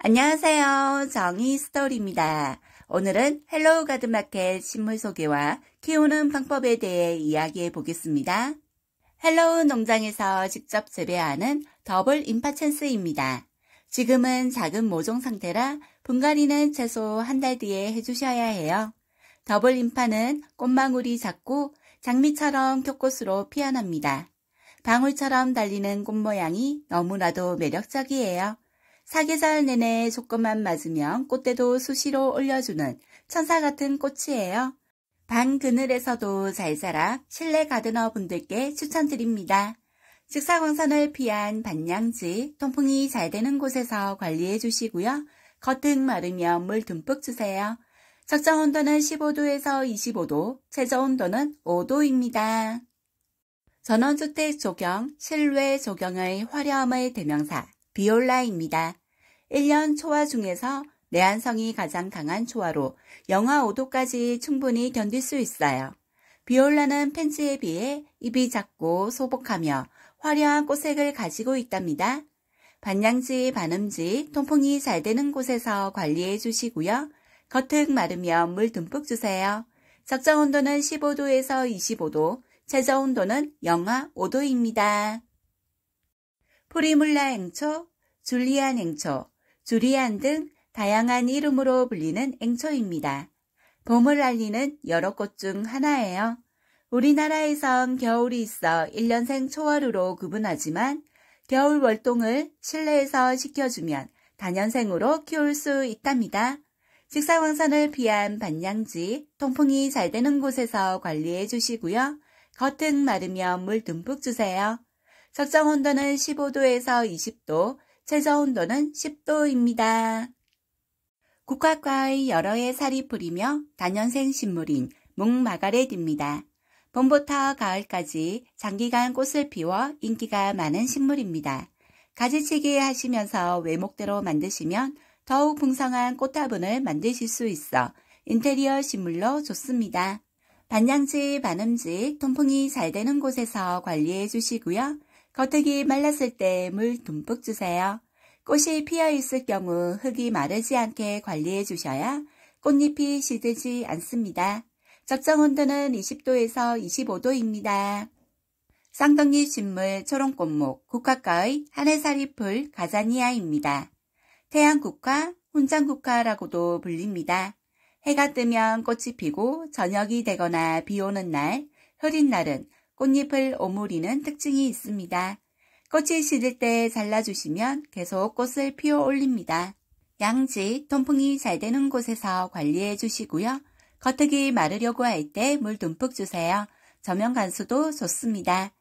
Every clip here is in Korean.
안녕하세요. 정의 스토리입니다. 오늘은 헬로우 가든마켓 식물 소개와 키우는 방법에 대해 이야기해 보겠습니다. 헬로우 농장에서 직접 재배하는 더블 임파천스입니다. 지금은 작은 모종 상태라 분갈이는 최소 한 달 뒤에 해주셔야 해요. 더블 임파는 꽃망울이 작고 장미처럼 겹꽃으로 피어납니다. 방울처럼 달리는 꽃 모양이 너무나도 매력적이에요. 사계절 내내 조건만 맞으면 꽃대도 수시로 올려주는 천사 같은 꽃이에요. 방 그늘에서도 잘 자라 실내 가드너 분들께 추천드립니다. 직사광선을 피한 반양지, 통풍이 잘 되는 곳에서 관리해 주시고요. 겉흙 마르면 물 듬뿍 주세요. 적정 온도는 15도에서 25도, 최저 온도는 5도입니다. 전원주택 조경, 실외 조경의 화려함의 대명사, 비올라입니다. 1년 초화 중에서 내한성이 가장 강한 초화로 영하 5도까지 충분히 견딜 수 있어요. 비올라는 펜츠에 비해 잎이 작고 소복하며 화려한 꽃색을 가지고 있답니다. 반양지, 반음지, 통풍이 잘 되는 곳에서 관리해 주시고요. 겉흙 마르면 물 듬뿍 주세요. 적정 온도는 15도에서 25도, 최저 온도는 영하 5도입니다. 프리물라 앵초, 줄리안 앵초, 주리안 등 다양한 이름으로 불리는 앵초입니다. 봄을 알리는 여러 꽃 중 하나예요. 우리나라에선 겨울이 있어 1년생 초하루로 구분하지만 겨울 월동을 실내에서 시켜주면 단연생으로 키울 수 있답니다. 직사광선을 피한 반양지, 통풍이 잘 되는 곳에서 관리해 주시고요. 겉흙 마르면 물 듬뿍 주세요. 적정 온도는 15도에서 20도, 최저 온도는 10도입니다. 국화과의 여러 해 살이 뿌리며 단연생 식물인 묵마가렛입니다. 봄부터 가을까지 장기간 꽃을 피워 인기가 많은 식물입니다. 가지치기 하시면서 외목대로 만드시면 더욱 풍성한 꽃화분을 만드실 수 있어 인테리어 식물로 좋습니다. 반양지, 반음지, 통풍이 잘 되는 곳에서 관리해 주시고요. 겉흙이 말랐을 때 물 듬뿍 주세요. 꽃이 피어 있을 경우 흙이 마르지 않게 관리해 주셔야 꽃잎이 시들지 않습니다. 적정 온도는 20도에서 25도입니다. 쌍둥이 식물 초롱꽃목 국화과의 하늘살이풀 가자니아입니다. 태양국화, 훈장국화라고도 불립니다. 해가 뜨면 꽃이 피고 저녁이 되거나 비 오는 날, 흐린 날은 꽃잎을 오므리는 특징이 있습니다. 꽃이 시들 때 잘라주시면 계속 꽃을 피워 올립니다. 양지, 통풍이 잘 되는 곳에서 관리해 주시고요. 겉흙이 마르려고 할 때 물 듬뿍 주세요. 저면 간수도 좋습니다.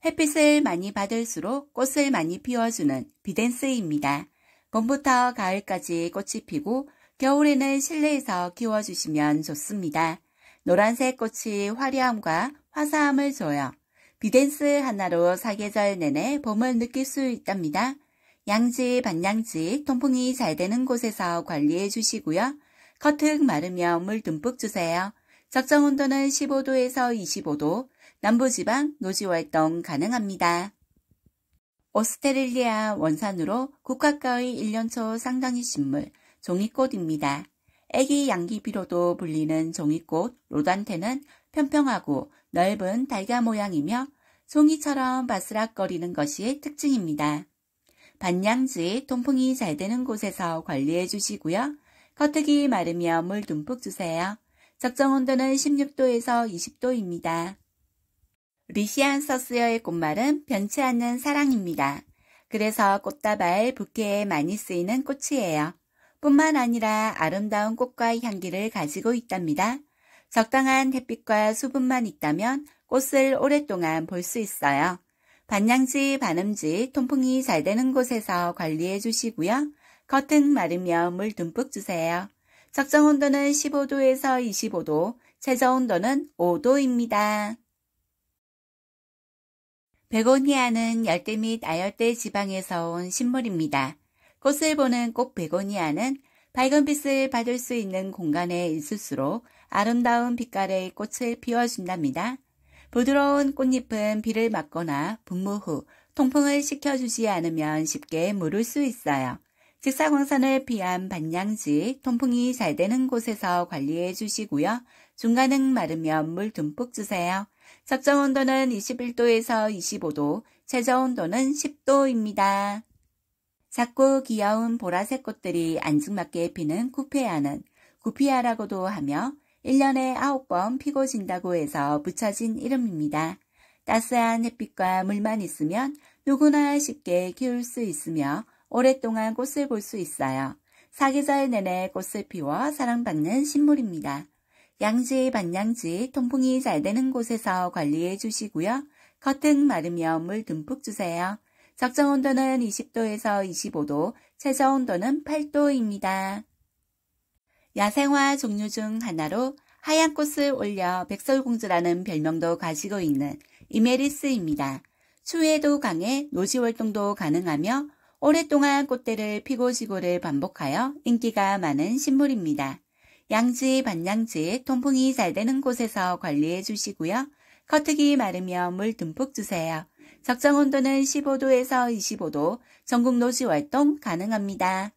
햇빛을 많이 받을수록 꽃을 많이 피워주는 비덴스입니다. 봄부터 가을까지 꽃이 피고 겨울에는 실내에서 키워주시면 좋습니다. 노란색 꽃이 화려함과 화사함을 줘요. 비덴스 하나로 사계절 내내 봄을 느낄 수 있답니다. 양지, 반양지, 통풍이 잘 되는 곳에서 관리해 주시고요. 겉흙 마르면 물 듬뿍 주세요. 적정 온도는 15도에서 25도, 남부지방 노지활동 가능합니다. 오스테릴리아 원산으로 국화과의 1년초 쌍둥이 식물, 종이꽃입니다. 애기 양귀비로도 불리는 종이꽃 로단테는 평평하고 넓은 달걀 모양이며 종이처럼 바스락거리는 것이 특징입니다. 반양지, 통풍이 잘 되는 곳에서 관리해 주시고요. 겉흙이 마르면 물 듬뿍 주세요. 적정 온도는 16도에서 20도입니다. 리시안서스여의 꽃말은 변치 않는 사랑입니다. 그래서 꽃다발, 부케에 많이 쓰이는 꽃이에요. 뿐만 아니라 아름다운 꽃과 향기를 가지고 있답니다. 적당한 햇빛과 수분만 있다면 꽃을 오랫동안 볼 수 있어요. 반양지, 반음지, 통풍이 잘 되는 곳에서 관리해 주시고요. 겉흙 마르면 물 듬뿍 주세요. 적정 온도는 15도에서 25도, 최저 온도는 5도입니다. 베고니아는 열대 및 아열대 지방에서 온 식물입니다. 꽃을 보는 꽃 베고니아는 밝은 빛을 받을 수 있는 공간에 있을수록 아름다운 빛깔의 꽃을 피워준답니다. 부드러운 꽃잎은 비를 맞거나 분무 후 통풍을 시켜주지 않으면 쉽게 무를 수 있어요. 직사광선을 피한 반양지, 통풍이 잘 되는 곳에서 관리해 주시고요. 중간은 마르면 물 듬뿍 주세요. 적정 온도는 21도에서 25도, 최저 온도는 10도입니다. 작고 귀여운 보라색 꽃들이 안증맞게 피는 구피아는 구피아라고도 하며 1년에 9번 피고 진다고 해서 붙여진 이름입니다. 따스한 햇빛과 물만 있으면 누구나 쉽게 키울 수 있으며 오랫동안 꽃을 볼 수 있어요. 사계절 내내 꽃을 피워 사랑받는 식물입니다. 양지, 반양지, 통풍이 잘 되는 곳에서 관리해 주시고요. 겉은 마르면 물 듬뿍 주세요. 적정 온도는 20도에서 25도, 최저 온도는 8도입니다. 야생화 종류 중 하나로 하얀 꽃을 올려 백설공주라는 별명도 가지고 있는 이메리스입니다. 추위에도 강해 노지활동도 가능하며 오랫동안 꽃대를 피고 지고를 반복하여 인기가 많은 식물입니다. 양지, 반양지, 통풍이 잘 되는 곳에서 관리해 주시고요. 겉흙이 마르면 물 듬뿍 주세요. 적정 온도는 15도에서 25도, 전국 노지활동 가능합니다.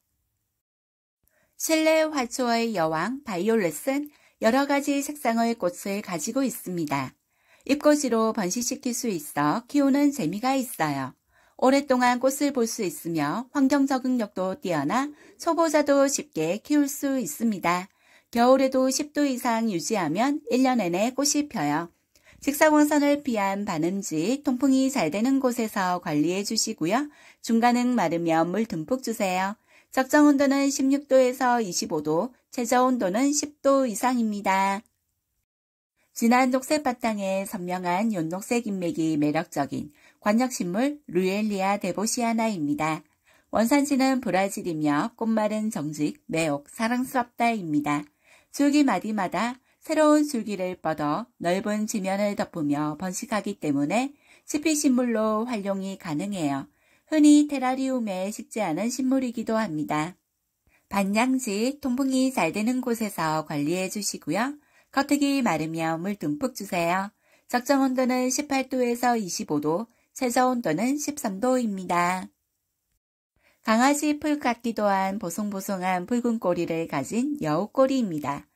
실내 화초의 여왕 바이올렛은 여러 가지 색상의 꽃을 가지고 있습니다. 잎꽂이로 번식시킬 수 있어 키우는 재미가 있어요. 오랫동안 꽃을 볼 수 있으며 환경 적응력도 뛰어나 초보자도 쉽게 키울 수 있습니다. 겨울에도 10도 이상 유지하면 1년 내내 꽃이 펴요. 직사광선을 피한 반음지, 통풍이 잘 되는 곳에서 관리해 주시고요. 중간은 마르면 물 듬뿍 주세요. 적정 온도는 16도에서 25도, 최저 온도는 10도 이상입니다. 진한 녹색 바탕에 선명한 연녹색 인맥이 매력적인 관역식물 루엘리아 데보시아나입니다. 원산지는 브라질이며 꽃말은 정직, 매혹, 사랑스럽다입니다. 줄기마디마다 새로운 줄기를 뻗어 넓은 지면을 덮으며 번식하기 때문에 지피식물로 활용이 가능해요. 흔히 테라리움에 식재하는 식물이기도 합니다. 반양지, 통풍이 잘 되는 곳에서 관리해 주시고요. 겉흙이 마르면 물 듬뿍 주세요. 적정 온도는 18도에서 25도, 최저 온도는 13도입니다. 강아지 풀 같기도 한 보송보송한 붉은 꼬리를 가진 여우꼬리입니다.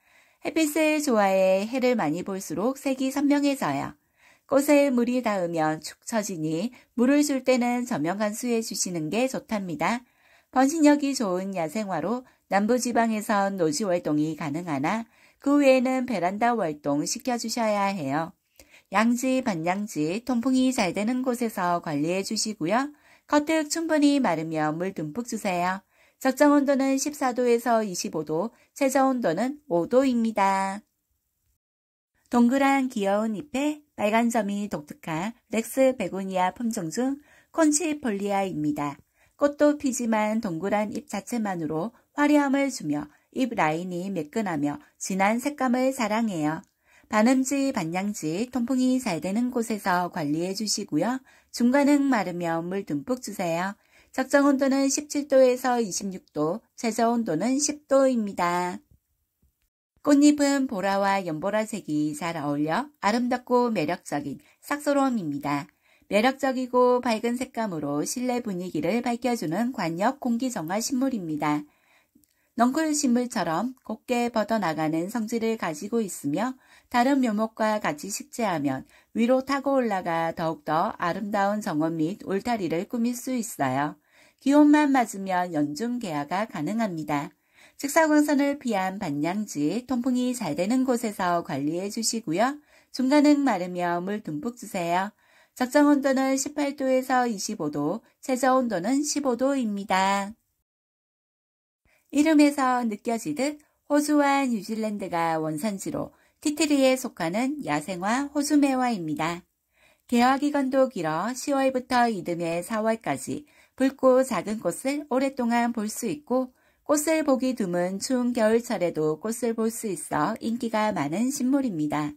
햇빛을 좋아해 해를 많이 볼수록 색이 선명해져요. 꽃에 물이 닿으면 축 처지니 물을 줄 때는 저명간수해 주시는 게 좋답니다. 번식력이 좋은 야생화로 남부지방에선 노지활동이 가능하나 그 외에는 베란다 활동 시켜주셔야 해요. 양지, 반양지, 통풍이 잘 되는 곳에서 관리해 주시고요. 겉흙 충분히 마르면 물 듬뿍 주세요. 적정 온도는 14도에서 25도, 최저 온도는 5도입니다. 동그란 귀여운 잎에 빨간 점이 독특한 렉스 베고니아 품종 중 콘치폴리아입니다. 꽃도 피지만 동그란 잎 자체만으로 화려함을 주며 잎 라인이 매끈하며 진한 색감을 자랑해요. 반음지, 반양지, 통풍이 잘 되는 곳에서 관리해 주시고요. 중간은 마르면 물 듬뿍 주세요. 적정 온도는 17도에서 26도, 최저 온도는 10도입니다. 꽃잎은 보라와 연보라색이 잘 어울려 아름답고 매력적인 싹소롬입니다. 매력적이고 밝은 색감으로 실내 분위기를 밝혀주는 관역 공기정화 식물입니다. 넝쿨 식물처럼 곱게 뻗어나가는 성질을 가지고 있으며 다른 묘목과 같이 식재하면 위로 타고 올라가 더욱더 아름다운 정원 및 울타리를 꾸밀 수 있어요. 기온만 맞으면 연중 개화가 가능합니다. 직사광선을 피한 반양지, 통풍이 잘 되는 곳에서 관리해 주시고요. 중간은 마르면 물 듬뿍 주세요. 적정 온도는 18도에서 25도, 최저 온도는 15도입니다. 이름에서 느껴지듯 호주와 뉴질랜드가 원산지로 티트리에 속하는 야생화 호주매화입니다. 개화기간도 길어 10월부터 이듬해 4월까지 붉고 작은 꽃을 오랫동안 볼 수 있고 꽃을 보기 드문 추운 겨울철에도 꽃을 볼 수 있어 인기가 많은 식물입니다.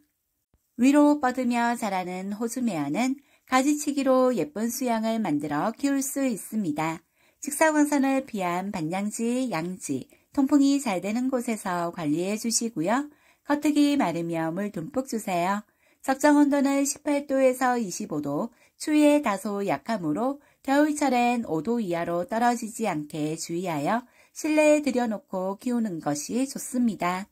위로 뻗으며 자라는 호주매화는 가지치기로 예쁜 수양을 만들어 키울 수 있습니다. 직사광선을 피한 반양지, 양지, 통풍이 잘 되는 곳에서 관리해 주시고요. 겉흙이 마르며 물 듬뿍 주세요. 적정 온도는 18도에서 25도, 추위에 다소 약하므로 겨울철엔 5도 이하로 떨어지지 않게 주의하여 실내에 들여놓고 키우는 것이 좋습니다.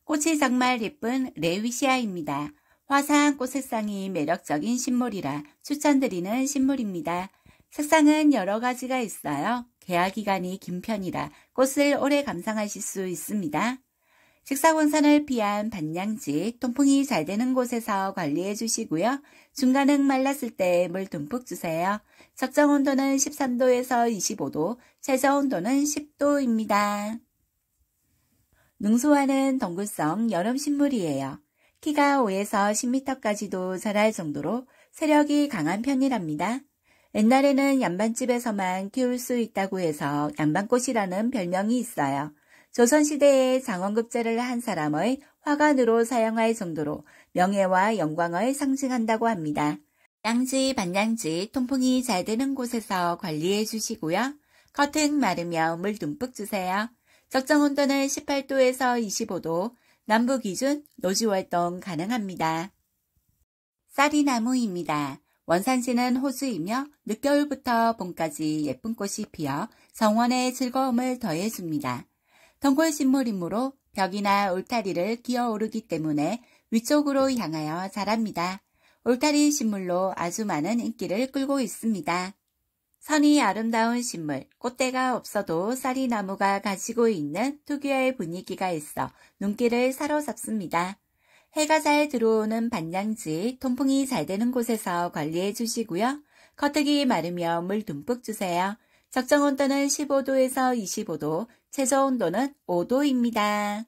꽃이 정말 예쁜 레위시아입니다. 화사한 꽃 색상이 매력적인 식물이라 추천드리는 식물입니다. 색상은 여러 가지가 있어요. 개화 기간이 긴 편이라 꽃을 오래 감상하실 수 있습니다. 직사광선을 피한 반양지, 통풍이 잘 되는 곳에서 관리해 주시고요. 중간은 말랐을 때 물 듬뿍 주세요. 적정 온도는 13도에서 25도, 최저 온도는 10도입니다. 능소화는 덩굴성 여름 식물이에요. 키가 5에서 10m까지도 자랄 정도로 세력이 강한 편이랍니다. 옛날에는 양반집에서만 키울 수 있다고 해서 양반꽃이라는 별명이 있어요. 조선시대에 장원급제를 한 사람의 화관으로 사용할 정도로 명예와 영광을 상징한다고 합니다. 양지, 반양지, 통풍이 잘 되는 곳에서 관리해 주시고요. 겉은 마르며 물 듬뿍 주세요. 적정 온도는 18도에서 25도, 남부 기준 노지활동 가능합니다. 쌀이나무입니다. 원산지는 호주이며 늦겨울부터 봄까지 예쁜 꽃이 피어 정원의 즐거움을 더해줍니다. 덩굴식물이므로 벽이나 울타리를 기어오르기 때문에 위쪽으로 향하여 자랍니다. 울타리 식물로 아주 많은 인기를 끌고 있습니다. 선이 아름다운 식물, 꽃대가 없어도 쌀이나무가 가지고 있는 특유의 분위기가 있어 눈길을 사로잡습니다. 해가 잘 들어오는 반양지, 통풍이 잘 되는 곳에서 관리해 주시고요. 겉흙이 마르며 물 듬뿍 주세요. 적정 온도는 15도에서 25도, 최저 온도는 5도입니다.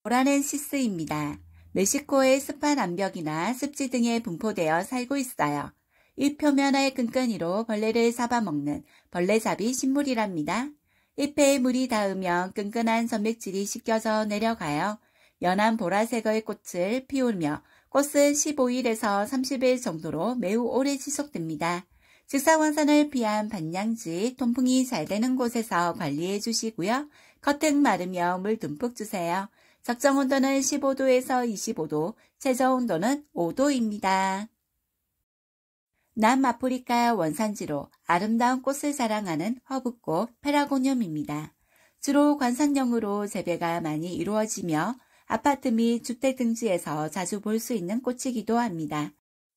보라넨시스입니다. 멕시코의 습한 암벽이나 습지 등에 분포되어 살고 있어요. 잎 표면의 끈끈이로 벌레를 잡아먹는 벌레잡이 식물이랍니다. 잎에 물이 닿으면 끈끈한 점액질이 씻겨져 내려가요. 연한 보라색의 꽃을 피우며 꽃은 15일에서 30일 정도로 매우 오래 지속됩니다. 직사광선을 피한 반양지, 통풍이 잘 되는 곳에서 관리해 주시고요. 겉흙 마르며 물 듬뿍 주세요. 적정 온도는 15도에서 25도, 최저 온도는 5도입니다. 남아프리카 원산지로 아름다운 꽃을 자랑하는 허브꽃 페라고늄입니다. 주로 관상용으로 재배가 많이 이루어지며 아파트 및 주택 등지에서 자주 볼 수 있는 꽃이기도 합니다.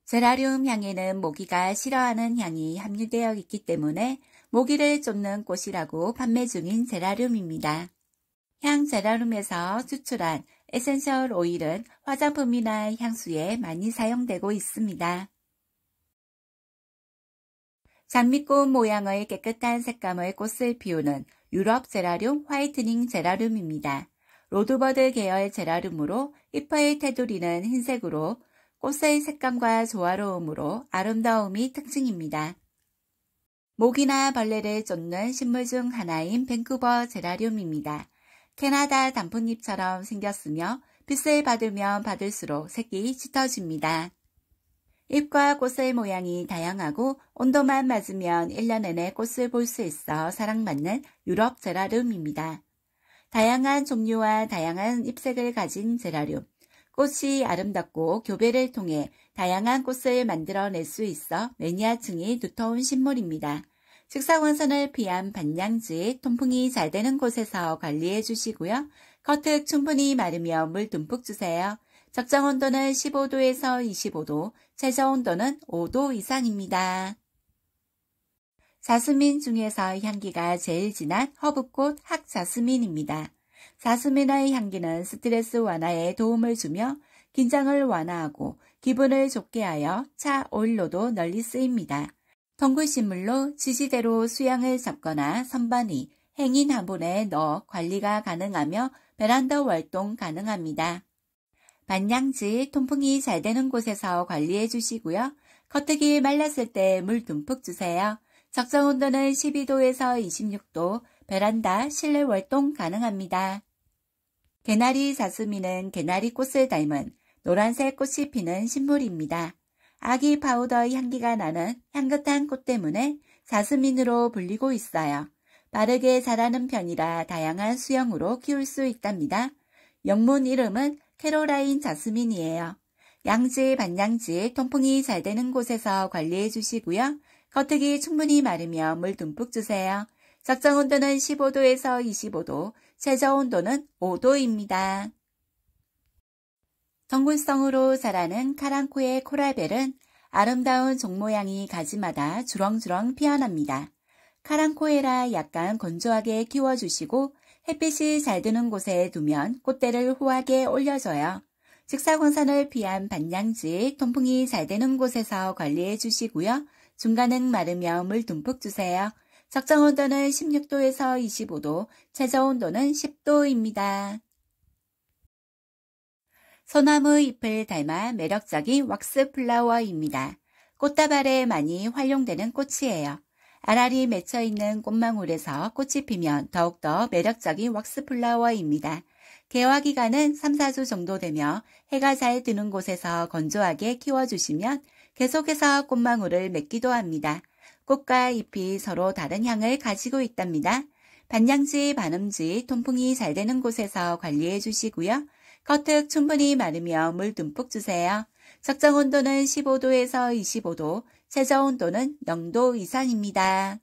제라늄 향에는 모기가 싫어하는 향이 함유되어 있기 때문에 모기를 쫓는 꽃이라고 판매 중인 제라늄입니다. 향 제라늄에서 추출한 에센셜 오일은 화장품이나 향수에 많이 사용되고 있습니다. 장미꽃 모양의 깨끗한 색감의 꽃을 피우는 유럽 제라늄 화이트닝 제라늄입니다. 로드버드 계열 제라늄으로 잎의 테두리는 흰색으로 꽃의 색감과 조화로움으로 아름다움이 특징입니다. 모기나 벌레를 쫓는 식물 중 하나인 밴쿠버 제라늄입니다. 캐나다 단풍잎처럼 생겼으며 빛을 받으면 받을수록 색이 짙어집니다. 잎과 꽃의 모양이 다양하고 온도만 맞으면 1년 내내 꽃을 볼 수 있어 사랑받는 유럽 제라늄입니다. 다양한 종류와 다양한 잎색을 가진 제라늄. 꽃이 아름답고 교배를 통해 다양한 꽃을 만들어낼 수 있어 매니아층이 두터운 식물입니다. 직사광선을 피한 반양지, 통풍이 잘 되는 곳에서 관리해 주시고요. 겉흙 충분히 마르며 물 듬뿍 주세요. 적정 온도는 15도에서 25도, 최저 온도는 5도 이상입니다. 자스민 중에서 향기가 제일 진한 허브꽃 학자스민입니다. 자스민의 향기는 스트레스 완화에 도움을 주며 긴장을 완화하고 기분을 좋게 하여 차 오일로도 널리 쓰입니다. 덩굴식물로 지지대로 수양을 잡거나 선반위, 행인 화분에 넣어 관리가 가능하며 베란다 활동 가능합니다. 반양지, 통풍이 잘 되는 곳에서 관리해 주시고요. 겉흙이 말랐을 때 물 듬뿍 주세요. 적정 온도는 12도에서 26도, 베란다 실내 활동 가능합니다. 개나리 자스민은 개나리 꽃을 닮은 노란색 꽃이 피는 식물입니다. 아기 파우더의 향기가 나는 향긋한 꽃 때문에 자스민으로 불리고 있어요. 빠르게 자라는 편이라 다양한 수형으로 키울 수 있답니다. 영문 이름은 캐로라인 자스민이에요. 양지, 반양지, 통풍이 잘 되는 곳에서 관리해 주시고요. 겉흙이 충분히 마르며 물 듬뿍 주세요. 적정 온도는 15도에서 25도, 최저 온도는 5도입니다. 덩굴성으로 자라는 카랑코의 코랄벨은 아름다운 종 모양이 가지마다 주렁주렁 피어납니다. 카랑코에라 약간 건조하게 키워주시고 햇빛이 잘 드는 곳에 두면 꽃대를 호하게 올려줘요. 직사광선을 피한 반양지, 통풍이 잘 되는 곳에서 관리해 주시고요. 중간은 마르며 물 듬뿍 주세요. 적정 온도는 16도에서 25도, 최저 온도는 10도입니다. 소나무 잎을 닮아 매력적인 왁스 플라워입니다. 꽃다발에 많이 활용되는 꽃이에요. 알알이 맺혀있는 꽃망울에서 꽃이 피면 더욱더 매력적인 왁스 플라워입니다. 개화 기간은 3, 4주 정도 되며 해가 잘 드는 곳에서 건조하게 키워주시면 계속해서 꽃망울을 맺기도 합니다. 꽃과 잎이 서로 다른 향을 가지고 있답니다. 반양지, 반음지, 통풍이 잘 되는 곳에서 관리해 주시고요. 겉흙 충분히 마르며 물 듬뿍 주세요. 적정 온도는 15도에서 25도, 최저 온도는 0도 이상입니다.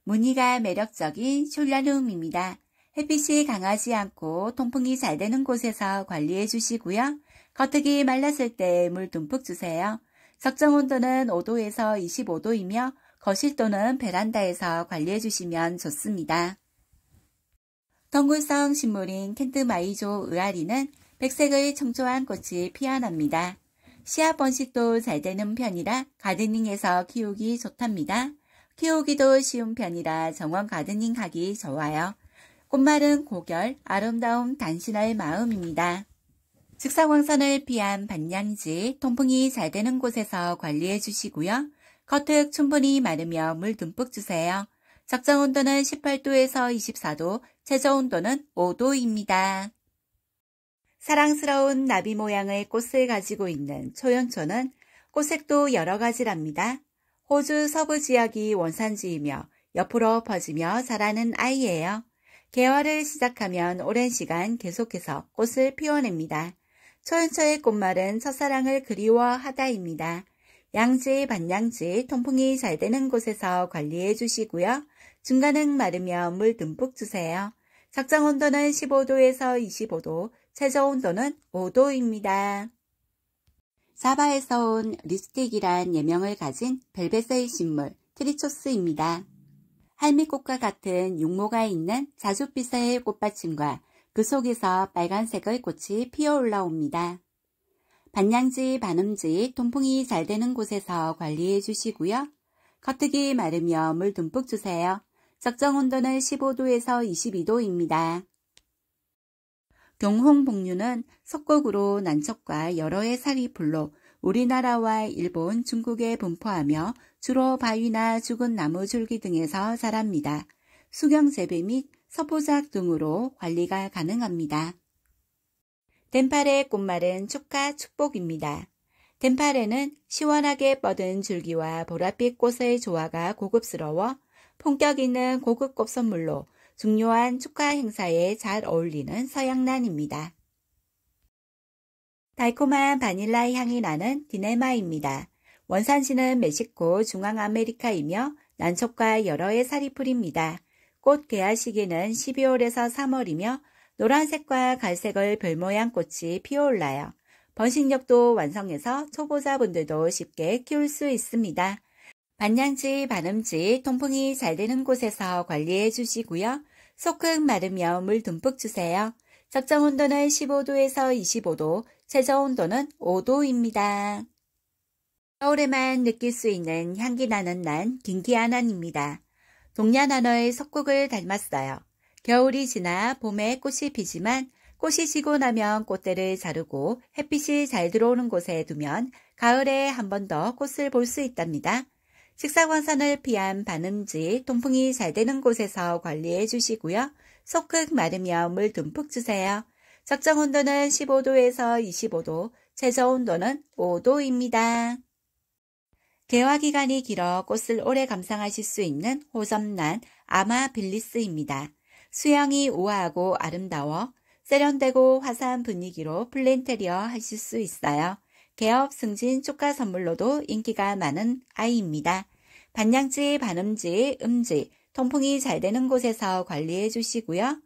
무늬가 매력적인 슐라눔입니다. 햇빛이 강하지 않고 통풍이 잘 되는 곳에서 관리해 주시고요. 겉흙이 말랐을 때 물 듬뿍 주세요. 적정 온도는 5도에서 25도이며 거실 또는 베란다에서 관리해 주시면 좋습니다. 덩굴성 식물인 켄트마이조 의아리는 백색의 청초한 꽃이 피어납니다. 씨앗 번식도 잘 되는 편이라 가드닝에서 키우기 좋답니다. 키우기도 쉬운 편이라 정원 가드닝 하기 좋아요. 꽃말은 고결, 아름다움, 단신할 마음입니다. 직사광선을 피한 반양지, 통풍이 잘 되는 곳에서 관리해 주시고요. 겉흙 충분히 마르며 물 듬뿍 주세요. 적정 온도는 18도에서 24도, 최저 온도는 5도입니다. 사랑스러운 나비 모양의 꽃을 가지고 있는 초연초는 꽃색도 여러 가지랍니다. 호주 서부 지역이 원산지이며 옆으로 퍼지며 자라는 아이예요. 개화를 시작하면 오랜 시간 계속해서 꽃을 피워냅니다. 초연초의 꽃말은 첫사랑을 그리워하다입니다. 양지, 반양지, 통풍이 잘 되는 곳에서 관리해 주시고요. 중간은 마르며 물 듬뿍 주세요. 적정 온도는 15도에서 25도, 최저 온도는 5도입니다. 사바에서 온 립스틱이란 예명을 가진 벨벳의 식물 트리초스입니다. 할미꽃과 같은 육모가 있는 자줏빛의 꽃받침과 그 속에서 빨간색의 꽃이 피어 올라옵니다. 반양지, 반음지, 통풍이 잘 되는 곳에서 관리해 주시고요. 겉흙이 마르며 물 듬뿍 주세요. 적정 온도는 15도에서 22도입니다. 경홍복류는 석곡으로 난척과 여러 해 살이풀로 우리나라와 일본, 중국에 분포하며 주로 바위나 죽은 나무 줄기 등에서 자랍니다. 수경재배 및 서포작 등으로 관리가 가능합니다. 덴팔의 꽃말은 축하, 축복입니다. 덴팔에는 시원하게 뻗은 줄기와 보랏빛 꽃의 조화가 고급스러워 품격 있는 고급 꽃 선물로 중요한 축하 행사에 잘 어울리는 서양란입니다. 달콤한 바닐라 향이 나는 디네마입니다. 원산지는 멕시코, 중앙아메리카이며 난척과 여러 해 살이풀입니다. 꽃 개화 시기는 12월에서 3월이며 노란색과 갈색의 별모양 꽃이 피어올라요. 번식력도 완성해서 초보자분들도 쉽게 키울 수 있습니다. 반양지, 반음지, 통풍이 잘 되는 곳에서 관리해 주시고요. 속흙 마르며 물 듬뿍 주세요. 적정 온도는 15도에서 25도, 최저 온도는 5도입니다. 겨울에만 느낄 수 있는 향기 나는 난 긴기아난입니다. 동양한어의 석국을 닮았어요. 겨울이 지나 봄에 꽃이 피지만 꽃이 지고 나면 꽃대를 자르고 햇빛이 잘 들어오는 곳에 두면 가을에 한 번 더 꽃을 볼 수 있답니다. 직사광선을 피한 반음지, 통풍이 잘 되는 곳에서 관리해 주시고요. 속흙 마르며 물 듬뿍 주세요. 적정 온도는 15도에서 25도, 최저 온도는 5도입니다. 개화 기간이 길어 꽃을 오래 감상하실 수 있는 호접란 아마빌리스입니다. 수영이 우아하고 아름다워 세련되고 화사한 분위기로 플랜테리어 하실 수 있어요. 개업 승진 축하 선물로도 인기가 많은 아이입니다. 반양지, 반음지, 음지, 통풍이 잘 되는 곳에서 관리해 주시고요.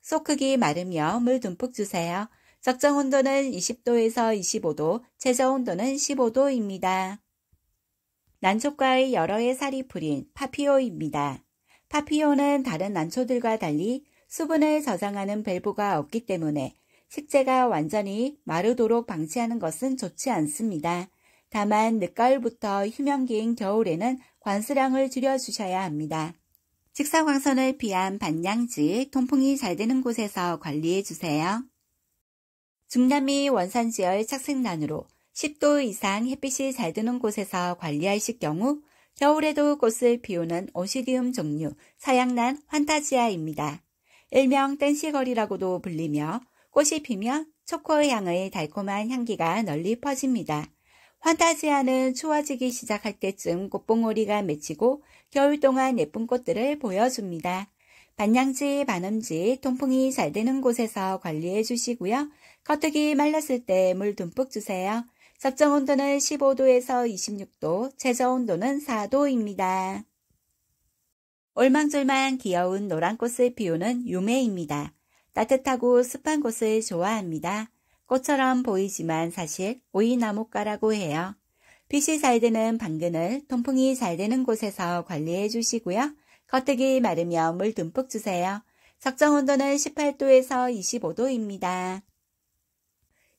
속 크기 마르며 물 듬뿍 주세요. 적정 온도는 20도에서 25도, 최저 온도는 15도입니다. 난초과의 여러 해 살이 풀인 파피오입니다. 파피오는 다른 난초들과 달리 수분을 저장하는 밸브가 없기 때문에 식재가 완전히 마르도록 방치하는 것은 좋지 않습니다. 다만 늦가을부터 휴면기인 겨울에는 관수량을 줄여주셔야 합니다. 직사광선을 피한 반양지, 통풍이 잘 되는 곳에서 관리해주세요. 중남미 원산지열 착색난으로 10도 이상 햇빛이 잘 드는 곳에서 관리하실 경우 겨울에도 꽃을 피우는 오시디움 종류 사양난 환타지아입니다. 일명 땡시거리라고도 불리며 꽃이 피면 초코의 향의 달콤한 향기가 널리 퍼집니다. 환타지아는 추워지기 시작할 때쯤 꽃봉오리가 맺히고 겨울 동안 예쁜 꽃들을 보여줍니다. 반양지, 반음지, 통풍이 잘 되는 곳에서 관리해 주시고요. 겉흙이 말랐을 때 물 듬뿍 주세요. 적정 온도는 15도에서 26도, 최저 온도는 4도입니다. 올망졸망 귀여운 노란 꽃을 피우는 유매입니다. 따뜻하고 습한 곳을 좋아합니다. 꽃처럼 보이지만 사실 오이나무과라고 해요. 빛이 잘 드는 방근을 통풍이 잘 되는 곳에서 관리해 주시고요. 겉흙이 마르면 물 듬뿍 주세요. 적정 온도는 18도에서 25도입니다.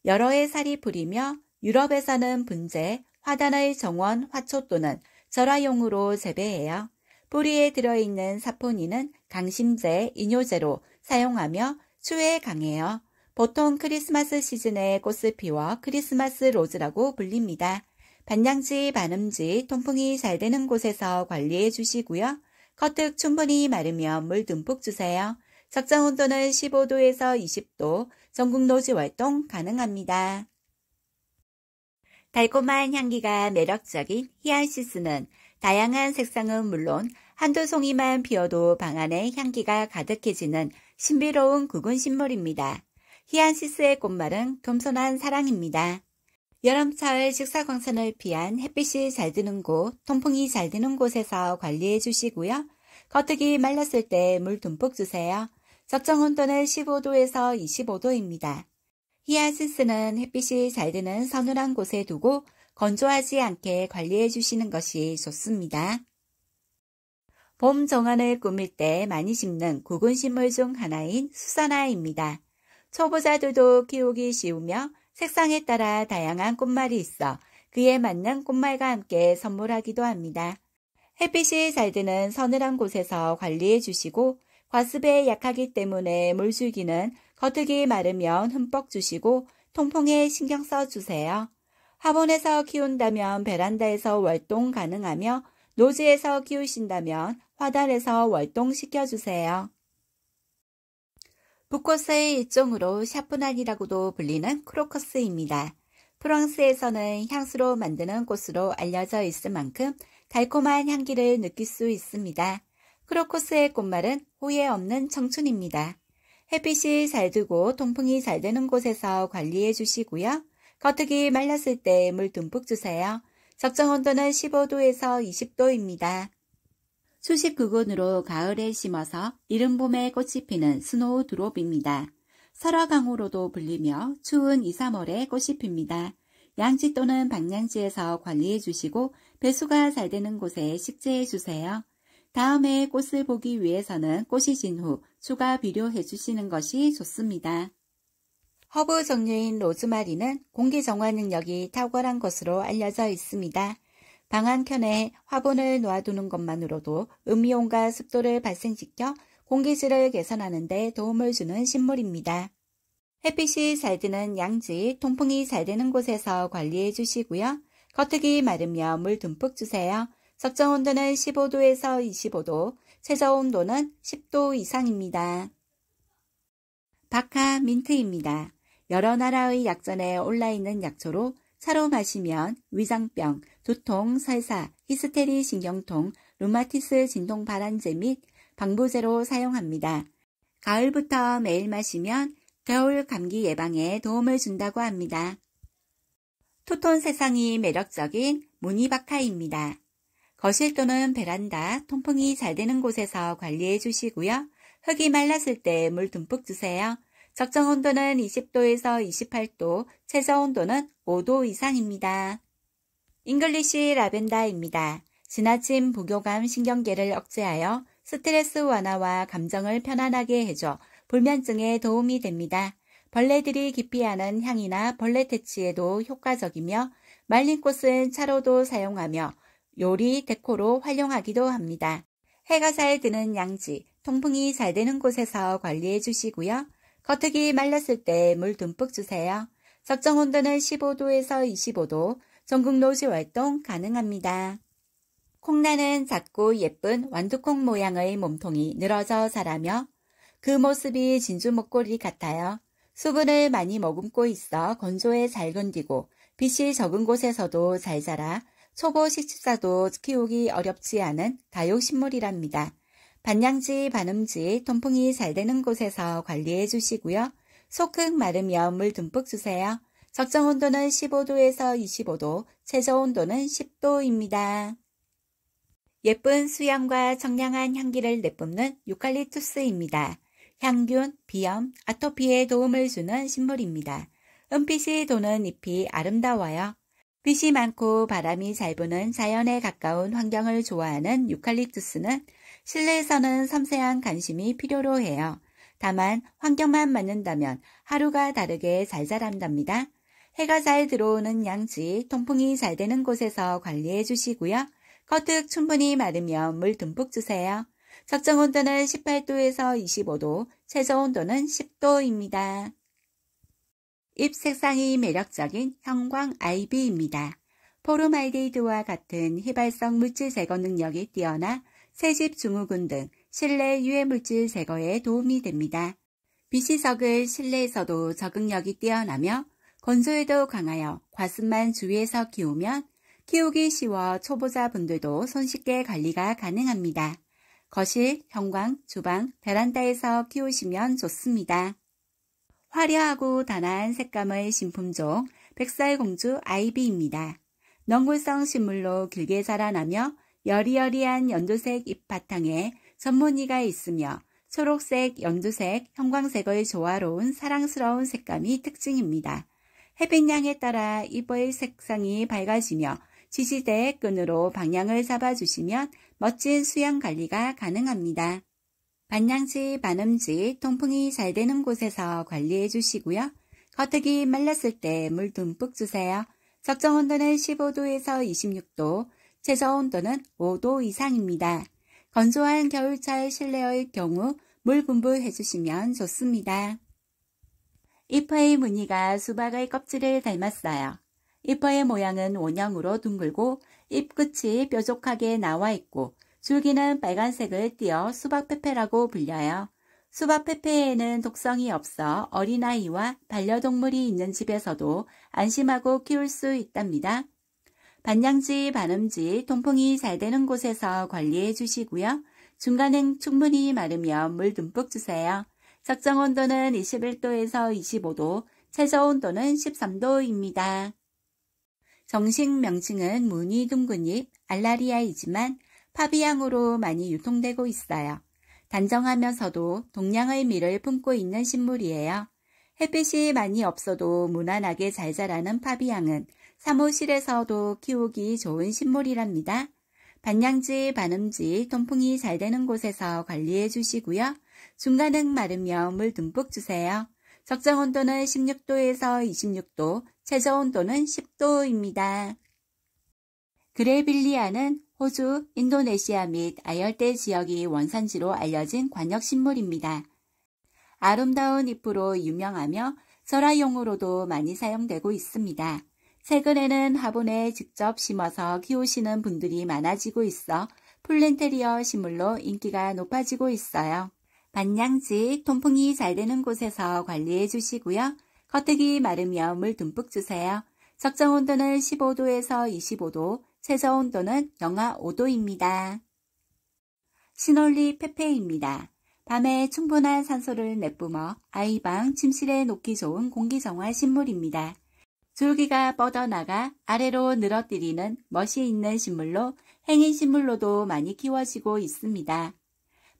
여러 해 살이 풀이며 유럽에서는 분재, 화단의 정원, 화초 또는 절화용으로 재배해요. 뿌리에 들어있는 사포닌은 강심제, 이뇨제로 사용하며 추위에 강해요. 보통 크리스마스 시즌에 꽃을 피워 크리스마스 로즈라고 불립니다. 반양지, 반음지, 통풍이 잘 되는 곳에서 관리해 주시고요. 겉흙 충분히 마르면 물 듬뿍 주세요. 적정 온도는 15도에서 20도, 전국 노지 활동 가능합니다. 달콤한 향기가 매력적인 히안시스는 다양한 색상은 물론 한두 송이만 피어도 방 안에 향기가 가득해지는 신비로운 구근식물입니다. 히안시스의 꽃말은 겸손한 사랑입니다. 여름철 직사광선을 피한 햇빛이 잘 드는 곳, 통풍이 잘 드는 곳에서 관리해 주시고요. 겉흙이 말랐을 때 물 듬뿍 주세요. 적정 온도는 15도에서 25도입니다. 히안시스는 햇빛이 잘 드는 서늘한 곳에 두고 건조하지 않게 관리해 주시는 것이 좋습니다. 봄 정원을 꾸밀 때 많이 심는 구근식물 중 하나인 수선화입니다. 초보자들도 키우기 쉬우며 색상에 따라 다양한 꽃말이 있어 그에 맞는 꽃말과 함께 선물하기도 합니다. 햇빛이 잘 드는 서늘한 곳에서 관리해 주시고 과습에 약하기 때문에 물줄기는 겉흙이 마르면 흠뻑 주시고 통풍에 신경 써 주세요. 화분에서 키운다면 베란다에서 활동 가능하며 노지에서 키우신다면 화단에서 활동시켜 주세요. 붓꽃의 일종으로 샤프난이라고도 불리는 크로커스입니다. 프랑스에서는 향수로 만드는 꽃으로 알려져 있을 만큼 달콤한 향기를 느낄 수 있습니다. 크로커스의 꽃말은 후회 없는 청춘입니다. 햇빛이 잘 들고 통풍이 잘 되는 곳에서 관리해 주시고요. 겉흙이 말랐을 때 물 듬뿍 주세요. 적정 온도는 15도에서 20도입니다. 수십 구근으로 가을에 심어서 이른 봄에 꽃이 피는 스노우 드롭입니다. 설화강으로도 불리며 추운 2, 3월에 꽃이 핍니다. 양지 또는 방양지에서 관리해 주시고 배수가 잘 되는 곳에 식재해 주세요. 다음에 꽃을 보기 위해서는 꽃이 진 후 추가 비료해 주시는 것이 좋습니다. 허브 종류인 로즈마리는 공기 정화 능력이 탁월한 것으로 알려져 있습니다. 방 한켠에 화분을 놓아두는 것만으로도 음이온과 습도를 발생시켜 공기질을 개선하는 데 도움을 주는 식물입니다. 햇빛이 잘 드는 양지, 통풍이 잘 되는 곳에서 관리해 주시고요. 겉흙이 마르면 물 듬뿍 주세요. 적정 온도는 15도에서 25도, 최저 온도는 10도 이상입니다. 바카 민트입니다. 여러 나라의 약전에 올라있는 약초로 차로 마시면 위장병, 두통, 설사, 히스테리 신경통, 루마티스 진통 발한제 및 방부제로 사용합니다. 가을부터 매일 마시면 겨울 감기 예방에 도움을 준다고 합니다. 투톤 색상이 매력적인 무늬바카입니다. 거실 또는 베란다, 통풍이 잘 되는 곳에서 관리해 주시고요. 흙이 말랐을 때 물 듬뿍 주세요. 적정 온도는 20도에서 28도, 최저 온도는 5도 이상입니다. 잉글리쉬 라벤더입니다. 지나친 부교감 신경계를 억제하여 스트레스 완화와 감정을 편안하게 해줘 불면증에 도움이 됩니다. 벌레들이 기피하는 향이나 벌레 퇴치에도 효과적이며 말린 꽃은 차로도 사용하며 요리 데코로 활용하기도 합니다. 해가 잘 드는 양지, 통풍이 잘 되는 곳에서 관리해 주시고요. 겉흙이 말랐을 때 물 듬뿍 주세요. 적정 온도는 15도에서 25도, 전국 노지 활동 가능합니다. 콩나는 작고 예쁜 완두콩 모양의 몸통이 늘어져 자라며 그 모습이 진주 목걸이 같아요. 수분을 많이 머금고 있어 건조에 잘 견디고 빛이 적은 곳에서도 잘 자라 초보 식집사도 키우기 어렵지 않은 다육식물이랍니다. 반양지, 반음지, 통풍이 잘 되는 곳에서 관리해 주시고요. 속흙 마르면 물 듬뿍 주세요. 적정 온도는 15도에서 25도, 최저 온도는 10도입니다. 예쁜 수향과 청량한 향기를 내뿜는 유칼립투스입니다. 향균, 비염, 아토피에 도움을 주는 식물입니다. 은빛이 도는 잎이 아름다워요. 빛이 많고 바람이 잘 부는 자연에 가까운 환경을 좋아하는 유칼립투스는 실내에서는 섬세한 관심이 필요로 해요. 다만 환경만 맞는다면 하루가 다르게 잘 자란답니다. 해가 잘 들어오는 양지, 통풍이 잘 되는 곳에서 관리해 주시고요. 겉흙 충분히 마르면 물 듬뿍 주세요. 적정 온도는 18도에서 25도, 최저 온도는 10도입니다. 잎 색상이 매력적인 형광 아이비입니다. 포름알데히드와 같은 휘발성 물질 제거 능력이 뛰어나 새집 증후군 등 실내 유해 물질 제거에 도움이 됩니다. 빛이 적을 실내에서도 적응력이 뛰어나며 건조에도 강하여 과습만 주위에서 키우면 키우기 쉬워 초보자분들도 손쉽게 관리가 가능합니다. 거실, 현관, 주방, 베란다에서 키우시면 좋습니다. 화려하고 단아한 색감의 신품종 백설공주 아이비입니다. 넝굴성 식물로 길게 자라나며 여리여리한 연두색 잎바탕에 전무늬가 있으며 초록색, 연두색, 형광색의 조화로운 사랑스러운 색감이 특징입니다. 햇빛량에 따라 잎의 색상이 밝아지며 지지대의 끈으로 방향을 잡아주시면 멋진 수양 관리가 가능합니다. 반양지, 반음지, 통풍이 잘 되는 곳에서 관리해 주시고요. 겉흙이 말랐을 때 물 듬뿍 주세요. 적정 온도는 15도에서 26도, 최저 온도는 5도 이상입니다. 건조한 겨울철 실내의 경우 물 분부해 주시면 좋습니다. 잎의 무늬가 수박의 껍질을 닮았어요. 잎의 모양은 원형으로 둥글고 잎 끝이 뾰족하게 나와 있고 줄기는 빨간색을 띄어 수박페페라고 불려요. 수박페페에는 독성이 없어 어린아이와 반려동물이 있는 집에서도 안심하고 키울 수 있답니다. 반양지, 반음지, 통풍이 잘 되는 곳에서 관리해 주시고요. 중간은 충분히 마르면 물 듬뿍 주세요. 적정 온도는 21도에서 25도, 최저 온도는 13도입니다. 정식 명칭은 무늬 둥근잎 알라리아이지만 파비앙으로 많이 유통되고 있어요. 단정하면서도 동양의 미를 품고 있는 식물이에요. 햇빛이 많이 없어도 무난하게 잘 자라는 파비앙은 사무실에서도 키우기 좋은 식물이랍니다. 반양지, 반음지, 통풍이 잘 되는 곳에서 관리해 주시고요. 중간은 마르면 물 듬뿍 주세요. 적정 온도는 16도에서 26도, 최저 온도는 10도입니다. 그레빌리아는 호주, 인도네시아 및 아열대 지역이 원산지로 알려진 관역식물입니다. 아름다운 잎으로 유명하며 절화용으로도 많이 사용되고 있습니다. 최근에는 화분에 직접 심어서 키우시는 분들이 많아지고 있어 플랜테리어 식물로 인기가 높아지고 있어요. 반양지, 통풍이 잘 되는 곳에서 관리해 주시고요. 겉흙이 마르면 물 듬뿍 주세요. 적정 온도는 15도에서 25도, 최저 온도는 영하 5도입니다. 시놀리 페페입니다. 밤에 충분한 산소를 내뿜어 아이방 침실에 놓기 좋은 공기정화 식물입니다. 줄기가 뻗어나가 아래로 늘어뜨리는 멋이 있는 식물로 행인식물로도 많이 키워지고 있습니다.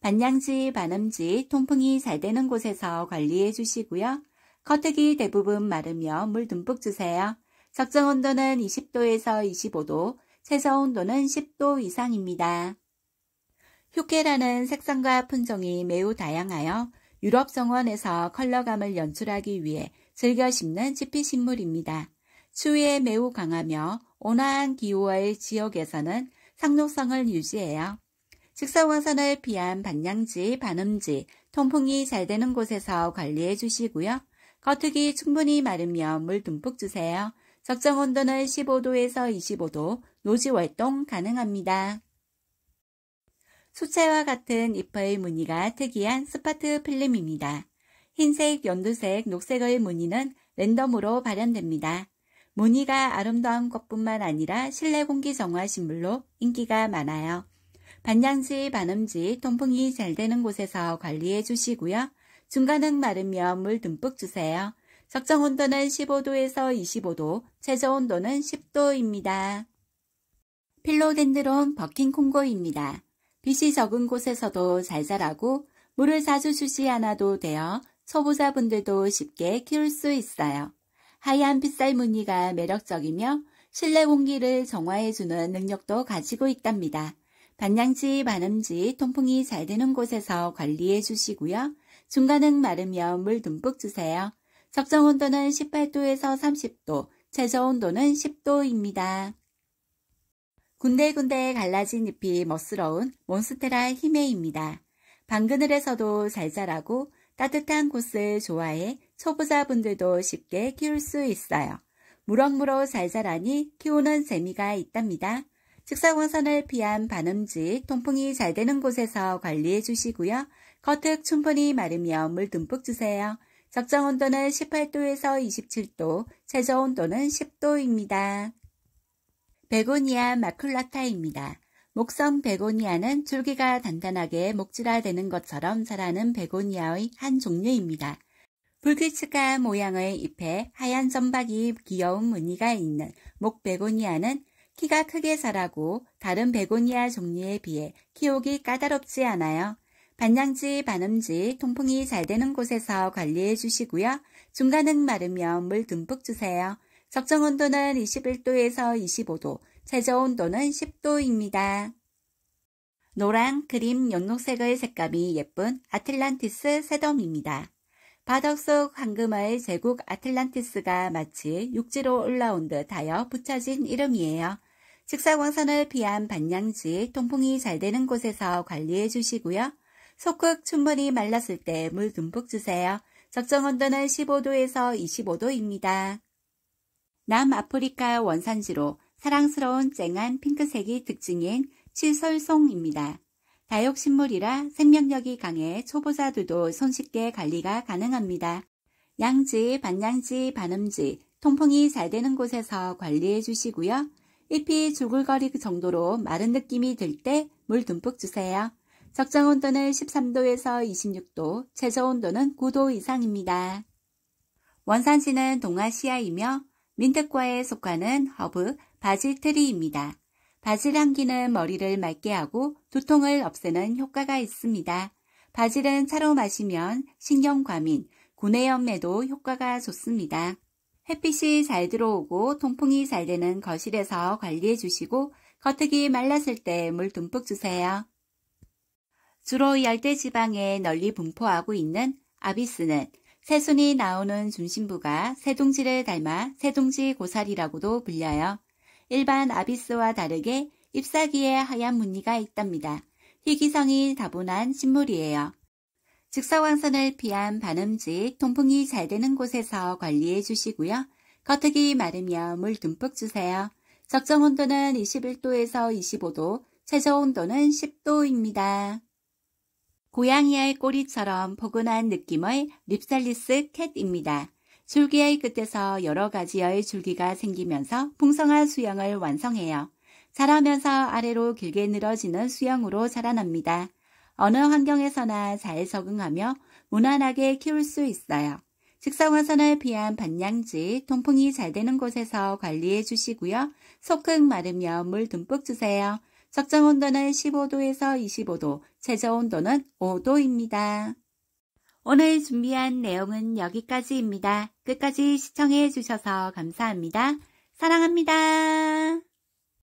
반양지, 반음지, 통풍이 잘 되는 곳에서 관리해 주시고요. 겉흙이 대부분 마르며 물 듬뿍 주세요. 적정 온도는 20도에서 25도, 최저 온도는 10도 이상입니다. 휴케라는 색상과 품종이 매우 다양하여 유럽 정원에서 컬러감을 연출하기 위해 즐겨 심는 지피식물입니다. 추위에 매우 강하며 온화한 기후의 지역에서는 상록성을 유지해요. 직사광선을 피한 반양지, 반음지, 통풍이 잘 되는 곳에서 관리해 주시고요. 겉흙이 충분히 마르며 물 듬뿍 주세요. 적정 온도는 15도에서 25도, 노지 활동 가능합니다. 수채화 같은 잎의 무늬가 특이한 스파트 필름입니다. 흰색, 연두색, 녹색의 무늬는 랜덤으로 발현됩니다. 무늬가 아름다운 것뿐만 아니라 실내 공기 정화 식물로 인기가 많아요. 반양지, 반음지, 통풍이 잘 되는 곳에서 관리해 주시고요. 중간은 마르면 물 듬뿍 주세요. 적정 온도는 15도에서 25도, 최저 온도는 10도입니다. 필로덴드론 버킹콩고입니다. 빛이 적은 곳에서도 잘 자라고 물을 자주 주지 않아도 되어 초보자분들도 쉽게 키울 수 있어요. 하얀 빗살 무늬가 매력적이며 실내 공기를 정화해주는 능력도 가지고 있답니다. 반양지, 반음지, 통풍이 잘 되는 곳에서 관리해 주시고요. 중간은 마르면 물 듬뿍 주세요. 적정 온도는 18도에서 30도, 최저 온도는 10도입니다. 군데군데 갈라진 잎이 멋스러운 몬스테라 히메입니다. 방그늘에서도 잘 자라고 따뜻한 곳을 좋아해 초보자분들도 쉽게 키울 수 있어요. 무럭무럭 잘 자라니 키우는 재미가 있답니다. 직사광선을 피한 반음지, 통풍이 잘 되는 곳에서 관리해 주시고요. 겉흙 충분히 마르며 물 듬뿍 주세요. 적정 온도는 18도에서 27도, 최저 온도는 10도입니다. 베고니아 마큘라타입니다. 목성 베고니아는 줄기가 단단하게 목질화되는 것처럼 자라는 베고니아의 한 종류입니다. 불규칙한 모양의 잎에 하얀 점박이 귀여운 무늬가 있는 목 베고니아는 키가 크게 자라고 다른 베고니아 종류에 비해 키우기 까다롭지 않아요. 반양지, 반음지, 통풍이 잘 되는 곳에서 관리해 주시고요. 중간은 마르면 물 듬뿍 주세요. 적정 온도는 21도에서 25도, 최저 온도는 10도입니다. 노랑, 크림, 연록색의 색감이 예쁜 아틀란티스 새덤입니다. 바닥 속 황금의 제국 아틀란티스가 마치 육지로 올라온 듯하여 붙여진 이름이에요. 직사광선을 피한 반양지, 통풍이 잘 되는 곳에서 관리해 주시고요. 속흙 충분히 말랐을 때 물 듬뿍 주세요. 적정 온도는 15도에서 25도입니다. 남아프리카 원산지로 사랑스러운 쨍한 핑크색이 특징인 칠솔송입니다. 다육식물이라 생명력이 강해 초보자들도 손쉽게 관리가 가능합니다. 양지, 반양지, 반음지, 통풍이 잘 되는 곳에서 관리해 주시고요. 잎이 줄글거릴 정도로 마른 느낌이 들 때 물 듬뿍 주세요. 적정 온도는 13도에서 26도, 최저 온도는 9도 이상입니다. 원산지는 동아시아이며 민트과에 속하는 허브 바질트리입니다. 바질 향기는 머리를 맑게 하고 두통을 없애는 효과가 있습니다. 바질은 차로 마시면 신경과민, 구내염에도 효과가 좋습니다. 햇빛이 잘 들어오고 통풍이 잘 되는 거실에서 관리해 주시고 겉흙이 말랐을 때 물 듬뿍 주세요. 주로 열대지방에 널리 분포하고 있는 아비스는 새순이 나오는 중심부가 새둥지를 닮아 새둥지 고사리라고도 불려요. 일반 아비스와 다르게 잎사귀에 하얀 무늬가 있답니다. 희귀성이 다분한 식물이에요. 직사광선을 피한 반음지, 통풍이 잘 되는 곳에서 관리해 주시고요. 겉흙이 마르며 물 듬뿍 주세요. 적정 온도는 21도에서 25도, 최저 온도는 10도입니다. 고양이의 꼬리처럼 포근한 느낌의 립살리스 캣입니다. 줄기의 끝에서 여러 가지의 줄기가 생기면서 풍성한 수영을 완성해요. 자라면서 아래로 길게 늘어지는 수영으로 자라납니다. 어느 환경에서나 잘 적응하며 무난하게 키울 수 있어요. 직사광선을 피한 반양지, 통풍이 잘 되는 곳에서 관리해 주시고요. 속흙 마르면 물 듬뿍 주세요. 적정 온도는 15도에서 25도, 최저 온도는 5도입니다. 오늘 준비한 내용은 여기까지입니다. 끝까지 시청해 주셔서 감사합니다. 사랑합니다.